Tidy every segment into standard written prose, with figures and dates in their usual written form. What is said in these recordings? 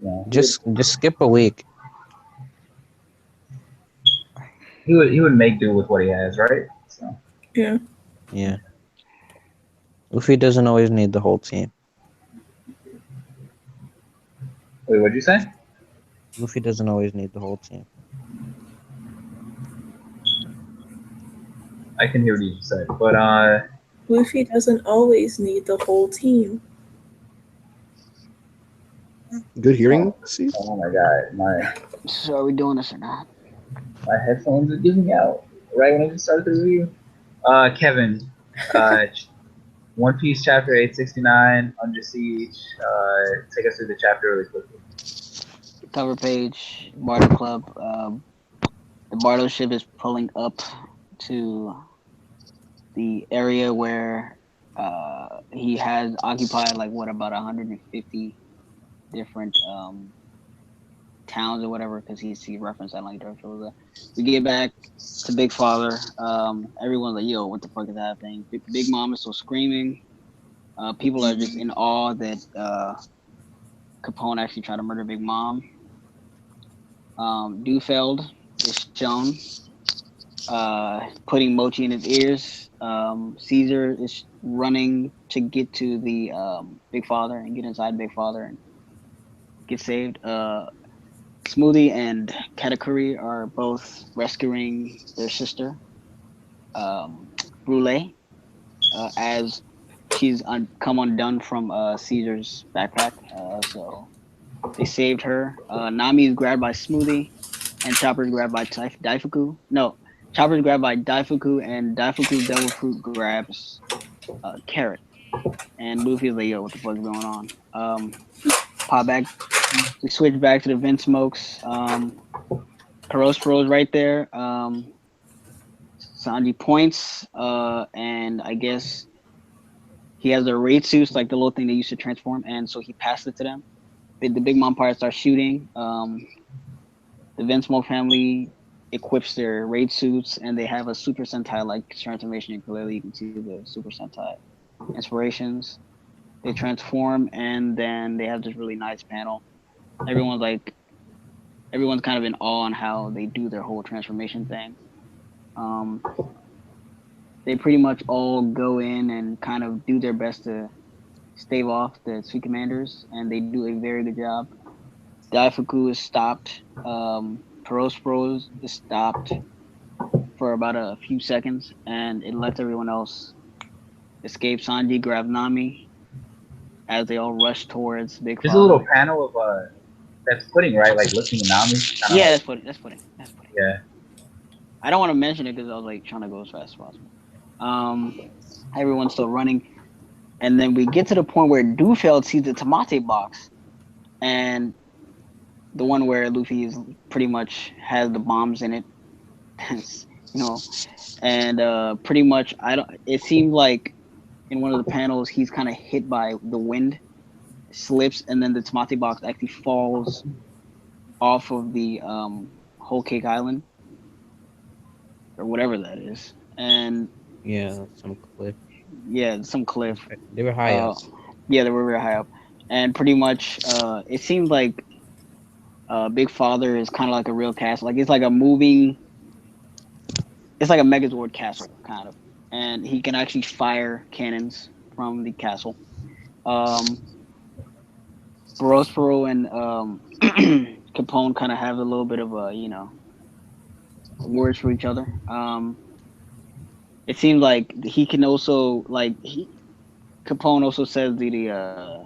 Yeah, Just skip a week. he would make do with what he has, right? So Yeah. Yeah. Luffy doesn't always need the whole team. wait, what'd you say? Luffy doesn't always need the whole team. I can hear what you said, but Luffy doesn't always need the whole team. Good hearing, oh, Steve? oh my god, So are we doing this or not? my headphones are giving out right when I just started the review. Kevin, One Piece chapter 869, Under Siege. Take us through the chapter really quickly. Cover page, Bardo Club. The Bardo ship is pulling up to the area where he has occupied like what about 150 different towns or whatever because he referenced that like Dark. We get back to Big Father. Everyone's like, "Yo, what the fuck is happening?" Big Mom is still screaming. People are just in awe that Capone actually tried to murder Big Mom. Dufeld is shown putting Mochi in his ears. Caesar is running to get to the Big Father and get inside Big Father and get saved. Smoothie and Katakuri are both rescuing their sister, Brule, as she's come undone from Caesar's backpack. So they saved her. Nami is grabbed by Smoothie, and Chopper is grabbed by Daifuku. No, Chopper is grabbed by Daifuku, and Daifuku's devil fruit grabs Carrot. And Luffy's like, "Yo, what the fuck is going on?" Pop back. We switch back to the Vent Smokes. Perosporo's right there. Sanji points, and I guess he has the raid suits, like the little thing they used to transform, and so he passed it to them. The Big Mom Pirate starts shooting. The Vent Smoke family equips their raid suits, and they have a Super Sentai like transformation. And clearly, you can see the Super Sentai inspirations. They transform, and then they have this really nice panel. Everyone's like, everyone's kind of in awe on how they do their whole transformation thing. Um, they pretty much all go in and kind of do their best to stave off the Sweet Commanders, and they do a very good job. Daifuku is stopped. Perospros is stopped for about a few seconds, and it lets everyone else escape. Sanji grabs Nami as they all rush towards Big There's a Father. little panel of that's pudding, right? Like lifting Nami. Kind of Yeah, like, that's pudding. That's pudding. That's pudding. yeah. I don't want to mention it because I was like trying to go as fast as possible. Everyone's still running, and then we get to the point where Dufeld sees the Tamate box, and the one where Luffy is pretty much has the bombs in it, you know, and pretty much I don't. It seemed like in one of the panels he's kind of hit by the wind, slips, and then the Tamate box actually falls off of the Whole Cake Island or whatever that is, and Yeah, some cliff. yeah, some cliff. They were high Uh, up. yeah, they were very high up, and pretty much it seemed like Big Father is kind of like a real castle. Like it's like a moving. It's like a Megazord castle, kind of, and he can actually fire cannons from the castle. Um, Prospero and Capone kind of have a little bit of a words for each other. It seems like he can also Capone also says the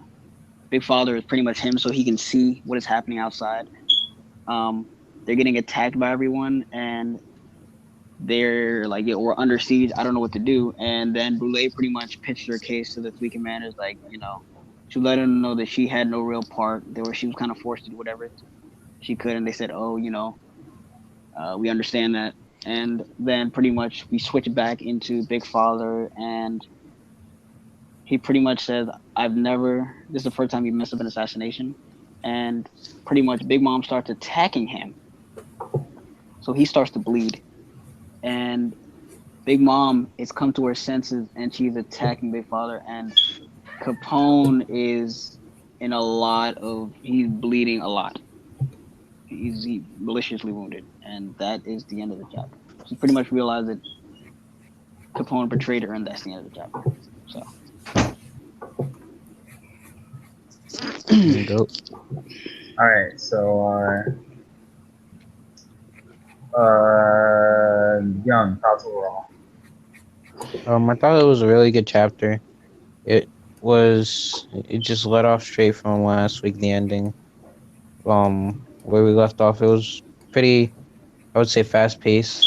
Big Father is pretty much him, so he can see what is happening outside. They're getting attacked by everyone, and they're like, yeah, we're under siege. I don't know what to do. And then Brule pretty much pitched her case to the three commanders, like, to let them know that she had no real part. She was kind of forced to do whatever she could, and they said, oh, we understand that. And then pretty much we switch back into Big Father, and he pretty much says, I've never. This is the first time he messed up an assassination, and pretty much Big Mom starts attacking him, so he starts to bleed, and Big Mom is come to her senses and she's attacking Big Father, and Capone is in he's bleeding a lot. He's maliciously wounded, and that is the end of the chapter. She pretty much realized that Capone betrayed her, and that's the end of the chapter. So. Go. All right, so Young thoughts overall. I thought it was a really good chapter. It just let off straight from last week, the ending. Where we left off, it was pretty, I would say, fast paced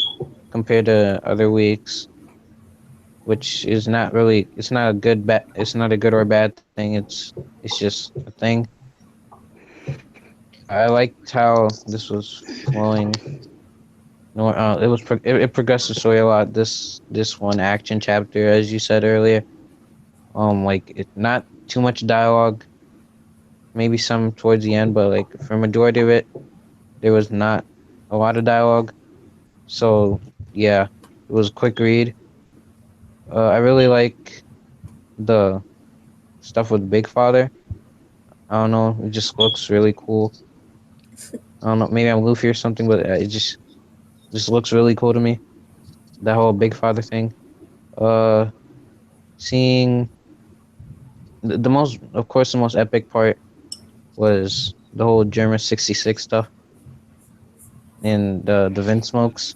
compared to other weeks, which is not really, it's not a good or bad thing. It's just a thing. I liked how this was flowing. No, it progressed the story a lot. This one action chapter, as you said earlier, like it not too much dialogue, maybe some towards the end, but like for majority of it, there was not a lot of dialogue. So yeah, it was a quick read. I really like the stuff with Big Father. I don't know, it just looks really cool. I don't know, maybe I'm goofy or something, but it just looks really cool to me. That whole Big Father thing. Uh, Seeing the most, of course, the most epic part was the whole German 66 stuff and the Vin smokes.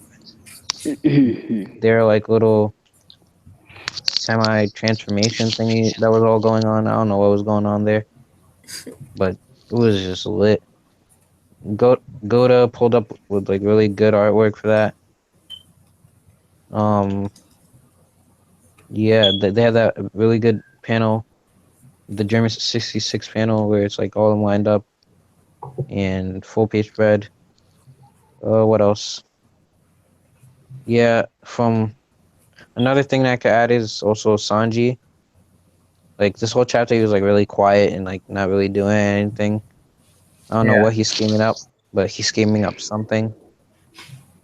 They're like little semi transformation thingy that was all going on. I don't know what was going on there, but it was just lit. Goda pulled up with like really good artwork for that. Um, yeah, they had that really good panel, the German 66 panel where it's like all lined up and full page spread. What else? Yeah, from another thing that I could add is also Sanji. Like this whole chapter, he was like really quiet and like not really doing anything. I don't know Yeah, what he's scheming up, but he's scheming up something.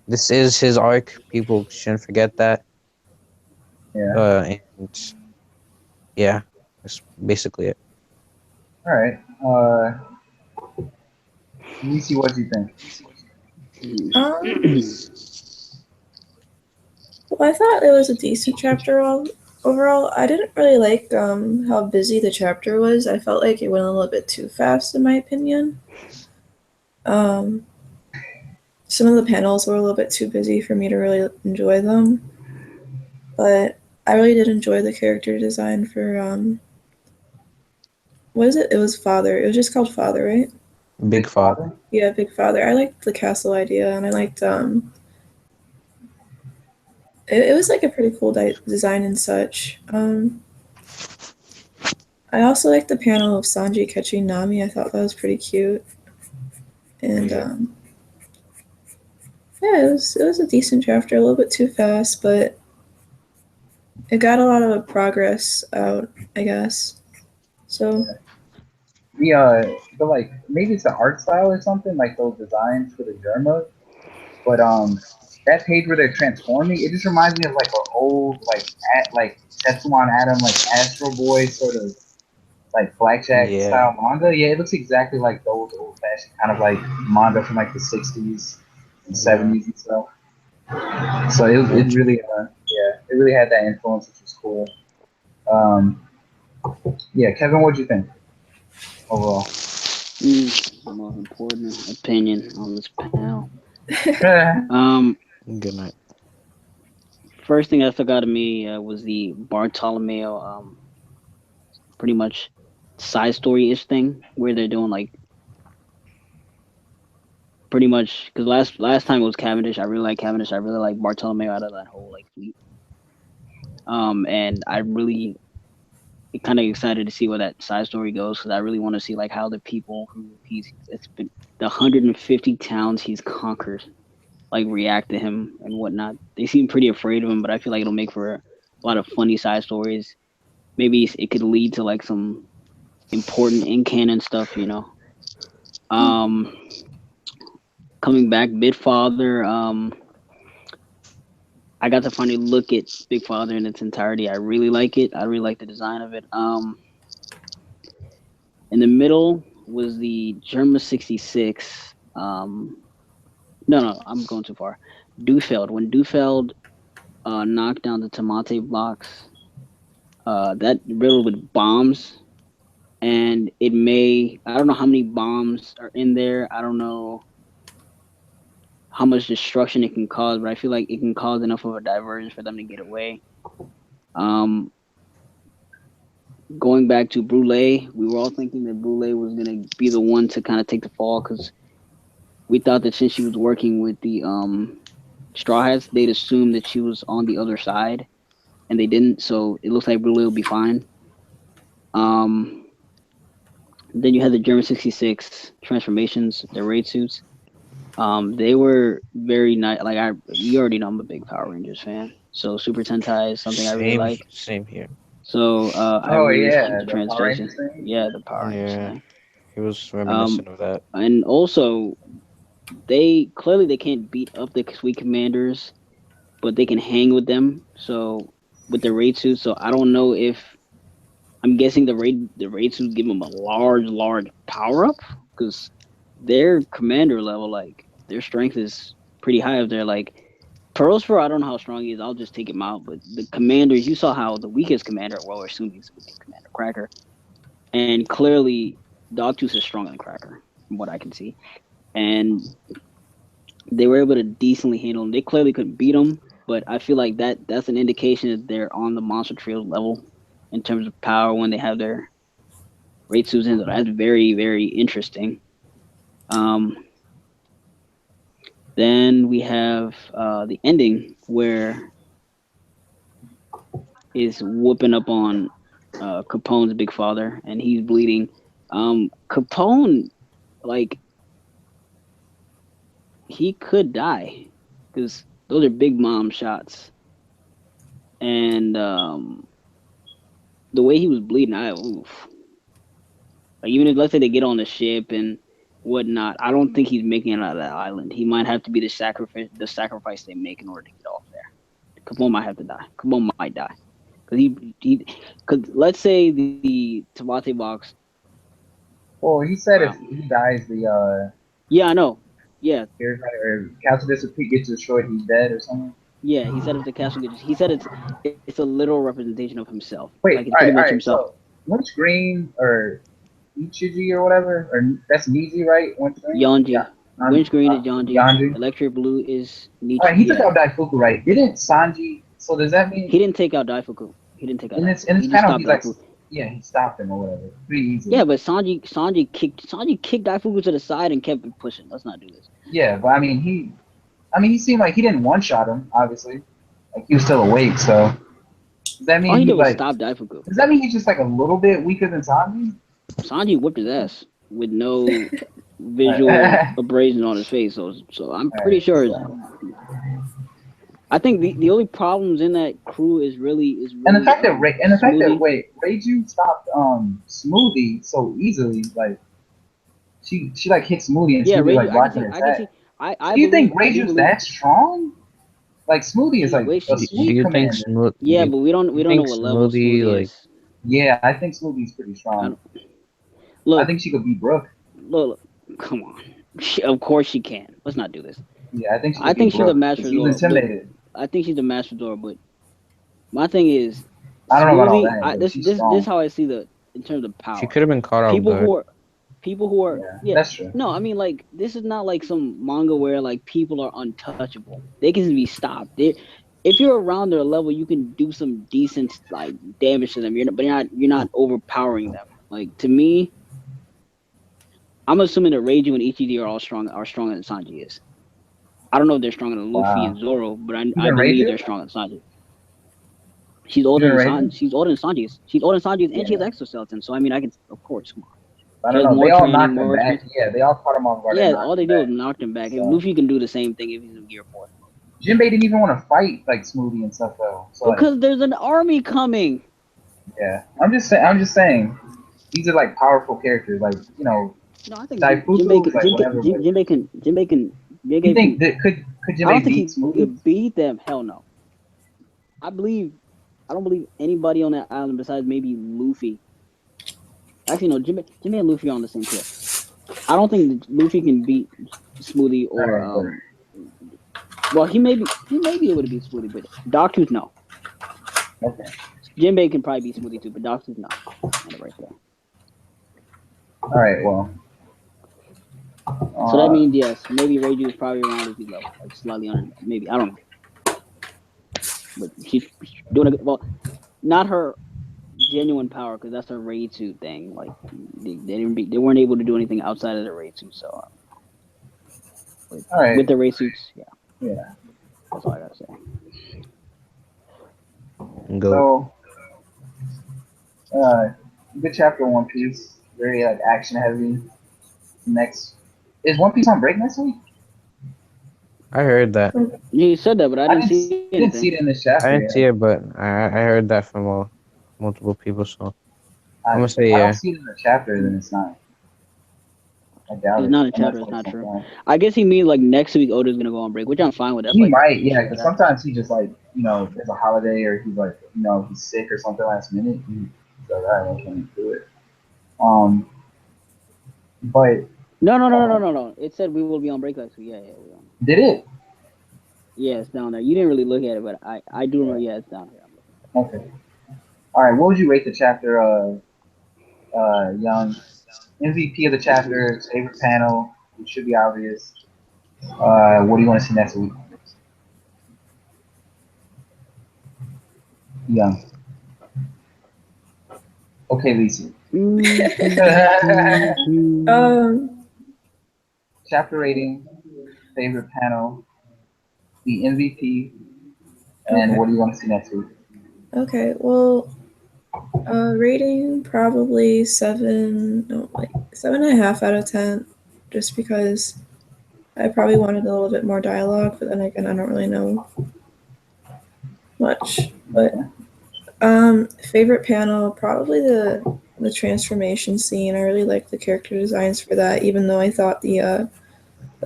This is his arc. People shouldn't forget that. yeah. And yeah, that's basically it. All right. Nisi, what do you think? Um, well, I thought it was a decent chapter overall. I didn't really like how busy the chapter was. I felt like it went a little bit too fast, in my opinion. Um, some of the panels were a little bit too busy for me to really enjoy them, but I really did enjoy the character design for what is it? It was Father. It was just called Father, right? Big Big Father. Father? Yeah, Big Father. I liked the castle idea, and I liked it was like a pretty cool design and such. I also liked the panel of Sanji catching Nami. I thought that was pretty cute, and yeah, it was a decent chapter. A little bit too fast, but it got a lot of progress out, I guess. So The like maybe it's the art style or something like those designs for the Germa, but that page where they're transforming, it just reminds me of like an old like Tetsuan Adam like Astro Boy sort of like blackjack Yeah. style manga. Yeah, it looks exactly like those old fashioned kind of like manga from like the 60s and Yeah. 70s and stuff. So it really it really had that influence, which was cool. Um, yeah, Kevin, what do you think overall? The most important opinion on this panel. Good night. First thing that stuck out to me was the Bartolomeo, pretty much side story-ish thing where they're doing like pretty much because last time it was Cavendish. I really like Cavendish. I really like Bartolomeo out of that whole like fleet. And I really kind of excited to see where that side story goes because I really want to see like how the people who it's been the 150 towns he's conquered like react to him and whatnot. They seem pretty afraid of him, but I feel like it'll make for a lot of funny side stories. Maybe it could lead to like some important in canon stuff, you know. Coming back, Big Father. I got to finally look at Big Father in its entirety. I really like it. I really like the design of it. In the middle was the Germa 66. No, I'm going too far. Dufeld. When Dufeld knocked down the Tomate blocks, that riddled with bombs, and I don't know how many bombs are in there. I don't know how much destruction it can cause, but I feel like it can cause enough of a diversion for them to get away. Going back to Brule, we were all thinking that Brule was going to be the one to kind of take the fall because we thought that since she was working with the Straw Hats, they'd assume that she was on the other side, and they didn't. So it looks like Brule will be fine. Then you had the German 66 transformations, the raid suits. They were very nice. Like you already know I'm a big Power Rangers fan, so Super Sentai is something I really like. Same here. So I really like the translation. Thing? Yeah, the Power Rangers thing. He was reminiscent of that. And also, they can't beat up the Sweet Commanders, but they can hang with them. So with the raid suits, so I don't know if I'm guessing the raid suits give them a large power up because their commander level, like their strength is pretty high up there. Like Pearlspur, I don't know how strong he is. I'll just take him out. But the commanders, you saw how the weakest commander, well, we're assuming he's the weakest commander, Cracker. And clearly, Dogtooth is stronger than Cracker, from what I can see. And they were able to decently handle him. They clearly couldn't beat him, but I feel like that's an indication that they're on the Monster Trio level in terms of power when they have their raid suits in. So that's very, very interesting. Then we have the ending where is whooping up on Capone's big father, and he's bleeding. Capone, like, he could die because those are big mom shots, and the way he was bleeding, like, even if let's say they get on the ship and whatnot, I don't think he's making it out of that island. He might have to be the sacrifice they make in order to get off there. Capone might have to die. Capone might die because let's say the Tomate box. Well, he said if he dies, the yeah, I know. Yeah, or castle gets destroyed, he's dead or something. Yeah, he said if the castle gets, he said it's a literal representation of himself. Wait, like, all right. Himself. So Lynch Green or Ichiji or whatever, or that's Niji, right? Yonji. Yeah. Lynch Green is Yonji. Electric Blue is Nichi. All right, he took out Daifuku, right? Didn't Sanji? So does that mean he didn't take out Daifuku? He didn't take out. And it's kind of like, yeah, he stopped him or whatever. Pretty easy. Yeah, but Sanji kicked Daifuku to the side and kept pushing. Let's not do this. Yeah, but I mean he seemed like he didn't one-shot him. Obviously, like he was still awake. So does that mean all he did was like stop Daifuku? Does that mean he's just like a little bit weaker than Sanji? Sanji whipped his ass with no visual abrasion on his face. So I'm pretty sure. I think the only problems in that crew is really and the fact that Reiju stopped Smoothie so easily, like she like hit Smoothie and Smoothie like blocking her attack. Do you think Reiju's that strong? Like Smoothie is like a sweet commander. Yeah, but we don't know what level Smoothie is. Yeah, I think Smoothie's pretty strong. I think she could beat Brooke. Look, come on. Of course she can. Let's not do this. Yeah, I think she's a master. She's intimidated. I think she's a master door, but my thing is, I don't know about all that. This is how I see in terms of power. She could have been caught off guard. People who are that's true. No, I mean, like, this is not like some manga where like people are untouchable. They can be stopped. If you're around their level, you can do some decent like damage to them. You're not overpowering them. Like, to me, I'm assuming that Reiju and Ichiji are stronger than Sanji is. I don't know if they're stronger than Luffy and Zoro, but I believe they're stronger than Sanji. She's older than Sanji. She's older than Sanji. And she has exoskeleton. So I mean, of course, come on. I don't know. They all knocked him back. Yeah, they all caught him off guard. Yeah, all they did was knock him back. So. Luffy can do the same thing if he's in Gear 4. Jinbei didn't even want to fight like Smoothie and stuff though. So, because there's an army coming. Yeah, I'm just saying. These are like powerful characters, like No, I think Jinbei can. You think that could Jinbei beat Smoothie? Could beat them? Hell no. I don't believe anybody on that island besides maybe Luffy Actually, no. Jinbei and Luffy are on the same tier. I don't think Luffy can beat Smoothie or well, he may be able to beat Smoothie, but Dogtooth no. Okay. Jinbei can probably beat Smoothie too, but Dogtooth no. Right there. All right. Well. So that means yes, maybe Reiju is probably around Luffy level, like slightly under. Maybe I don't know. But she's doing a well, not her genuine power because that's a raid suit thing. Like they weren't able to do anything outside of the raid suit. So all right. With the raid suits, yeah. That's all I gotta say. Go. So, good chapter One Piece. Very like action heavy. Next, is One Piece on break next week? I heard that. You said that, but I didn't see anything. I didn't see it in this chapter. I didn't see it, but I heard that from multiple people. So I'm gonna say I don't see it in the chapter, then it's not. I doubt it's it. not a chapter. It's not true. I guess he means like next week Oda's gonna go on break, which I'm fine with. That's He like, might, yeah, because sometimes he just like there's a holiday or he's like he's sick or something last minute. He's like, all right, I can't do it. But no. It said we will be on break next week. Yeah, we are. Did it? Yeah, it's down there. You didn't really look at it, but I do remember. Yeah, it's down here. Okay. All right. What would you rate the chapter? Young MVP of the chapter, favorite panel. It should be obvious. What do you want to see next week? Young. Okay, Lisa. Chapter rating, favorite panel, the MVP, and what do you want to see next week? Okay, well, rating probably 7.5 out of 10, just because I probably wanted a little bit more dialogue, but then again, I don't really know much. But favorite panel, probably the transformation scene. I really like the character designs for that, even though I thought the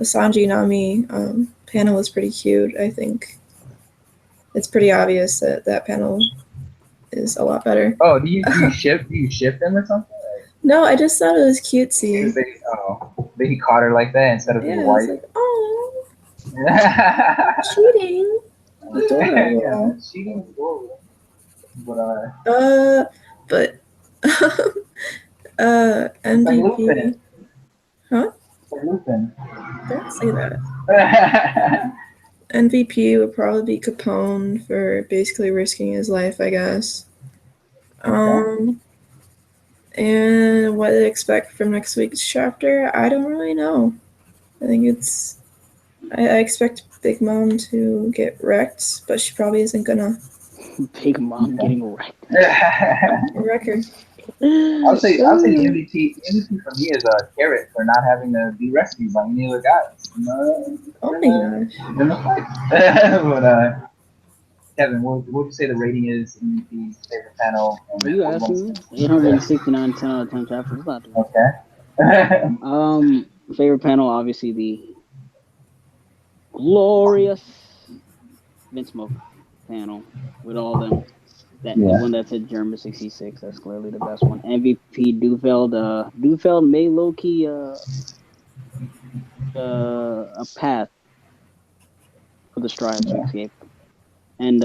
Sanji Nami panel was pretty cute. I think it's pretty obvious that panel is a lot better. Oh, do you ship them or something? No, I just thought it was cutesy. They he caught her like that instead of being white. Like, oh, cheating. Adorable. Yeah, cheating is adorable. But MVP. Like Huh? Like Lupin. Don't say that. MVP would probably be Capone for basically risking his life, I guess. And what to expect from next week's chapter, I don't really know. I think I expect Big Mom to get wrecked, but she probably isn't gonna. Big Mom getting wrecked. Record. I'll say the MVP for me is Carrot for not having to be rescued by any other guys. Oh my gosh. In the fight. But Kevin, what would you say the rating is in the favorite panel? Are you asking me? 869, 10 out of 10 chapters. Okay. Favorite panel, obviously the glorious Vince Smoke panel with all them. The one that said German 66, that's clearly the best one. MVP Dufeld. Dufeld may low key a path for the Strives to escape. And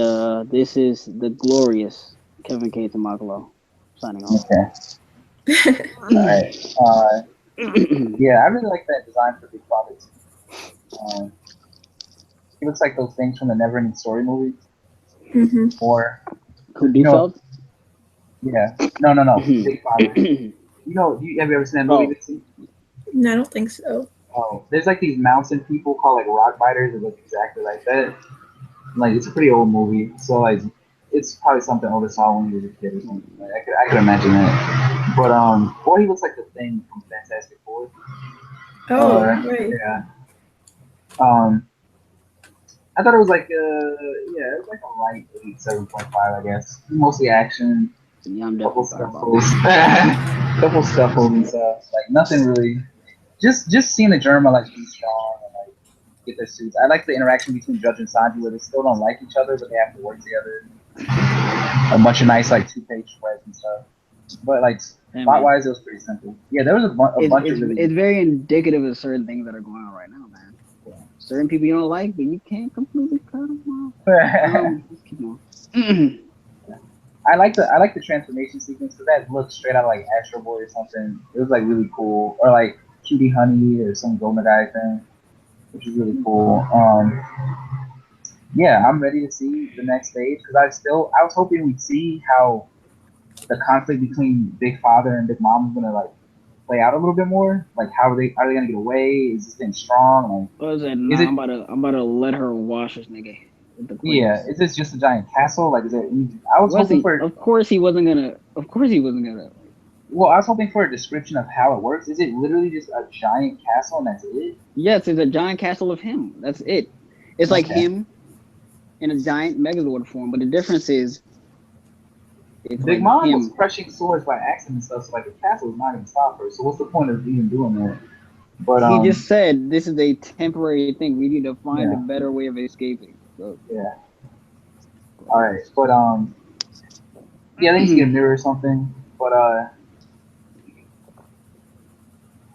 this is the glorious Kevin K. Tamagalo signing off. Okay. Alright. Yeah, I really like that design for Big Father. It looks like those things from the Neverending Story movie. Mm-hmm. Or who Dufeld? Yeah. No. Big Father. Have you ever seen that movie? No, I don't think so. Oh, there's like these mountain people called like rock biters that look exactly like that. Like it's a pretty old movie, so like it's probably something older saw when he was a kid or something. Like, I could imagine that. But he looks like the Thing from Fantastic Four. Oh, right. Yeah. I thought it was like it was like a light 7.5, I guess. Mostly action. Yeah, I'm definitely couple scuffles and stuff. Like nothing really. Just seeing the Germa like be strong and like get their suits. I like the interaction between Judge and Sanji where they still don't like each other, but they have to work together. A bunch of nice like 2-page spreads and stuff. But like Hey, plot man. wise, it was pretty simple. Yeah, there was a bunch of really. It's very indicative of certain things that are going on right now, man. Yeah. Certain people you don't like, but you can't completely cut them off. Let's keep on. I like the transformation sequence because that looked straight out of like Astro Boy or something. It was like really cool, or like Cutie Honey or some Goma guy thing, which is really cool. Yeah, I'm ready to see the next stage because I was hoping we'd see how the conflict between Big Father and Big Mom is gonna like play out a little bit more. Like how are they gonna get away? Is this thing strong? Like, What was that? is Nah, it? I'm about to let her wash this nigga with the Yeah, claws. is this just a giant castle? Like, is it? I was hoping for. Of course he wasn't gonna. Of course he wasn't gonna. Well, I was hoping for a description of how it works. Is it literally just a giant castle and that's it? Yes, it's a giant castle of him. That's it. It's like Okay. him in a giant Megazord form, but the difference is it's Big like Mom him. was crushing swords by accident and stuff, so like the castle is not gonna stop her. So what's the point of even doing that? But He just said this is a temporary thing. We need to find a Yeah. better way of escaping. So yeah. All right, but yeah, they need to get a mirror or something. But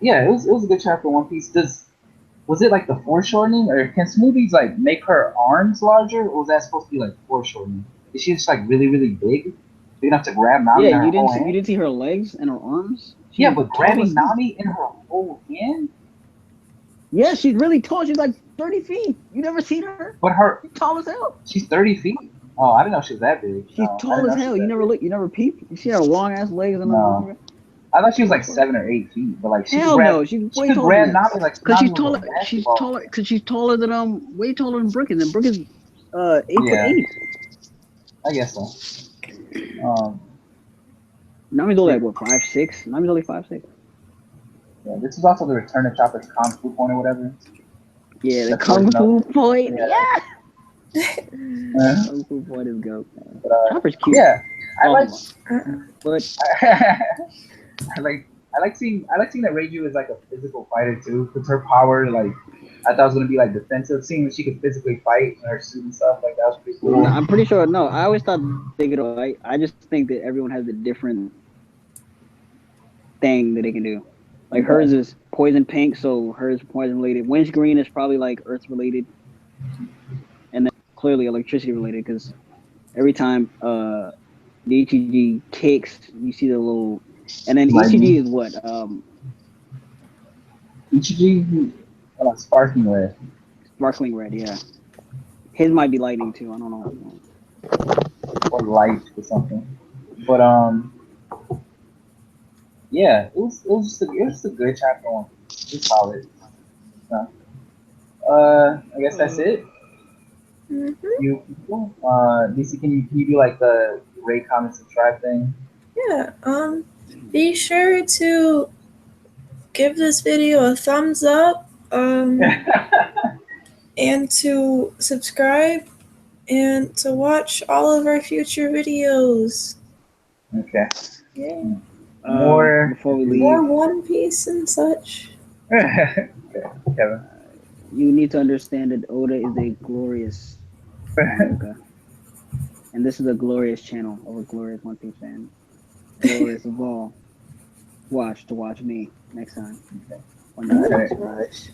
yeah, it was a good chapter in One Piece. Was it like the foreshortening, or can smoothies like make her arms larger, or was that supposed to be like foreshortening? Is she just like really really big enough to grab Nami yeah, in her whole hand? you didn't see her legs and her arms. Yeah, She's but tall as grabbing hell. Nami in her whole hand? Yeah, she's really tall. She's like 30 feet. You never seen her? But She's tall as hell. she's 30 feet. Oh, I didn't know she was that big. She's No, I tall didn't as know she hell. was You that never big. look. You never peep. You see her long ass legs and No. her. I thought she was like 7 or 8 feet, but like she Hell could grab, no, she's she way could taller grab than that. Nami like Cause Nami she's was a taller. basketball. Cause she's taller than way taller than Brook is. And Brook is 8'8". I guess so. Nami's only like what 5'6". Nami's only 5'6". Yeah, this is also the return of Chopper's Kung Fu point or whatever. Yeah, the That's Kung original. Fu point. Yeah. Yeah. Kung Fu point is goat. But, Chopper's cute. yeah, I like. But I like seeing that Reiju is like a physical fighter too, because her power like I thought it was gonna be like defensive, seeing that she could physically fight in her suit and stuff like that was pretty cool. no, I'm pretty sure. No, I always thought they could. I just think that everyone has a different thing that they can do. Like hers is poison pink, so hers is poison related. Winch green is probably like earth related, and then clearly electricity related because every time the ETG kicks, you see the little, and then ETG is what Ichiji, sparkling red. Sparkling red, yeah. His might be lightning too. I don't know. Or light or something. But yeah, it was just a good chapter one. It's solid. I guess that's it. Mm-hmm. You DC, can you do like the rate, comment, subscribe thing? Yeah. Be sure to give this video a thumbs up. And to subscribe and to watch all of our future videos. Okay. Yeah. More before we leave, More One Piece and such. Okay, Kevin. you need to understand that Oda is a glorious mangaka. And this is a glorious channel of a glorious One Piece fan. Glorious of all. Watch me next time. Okay. Rush.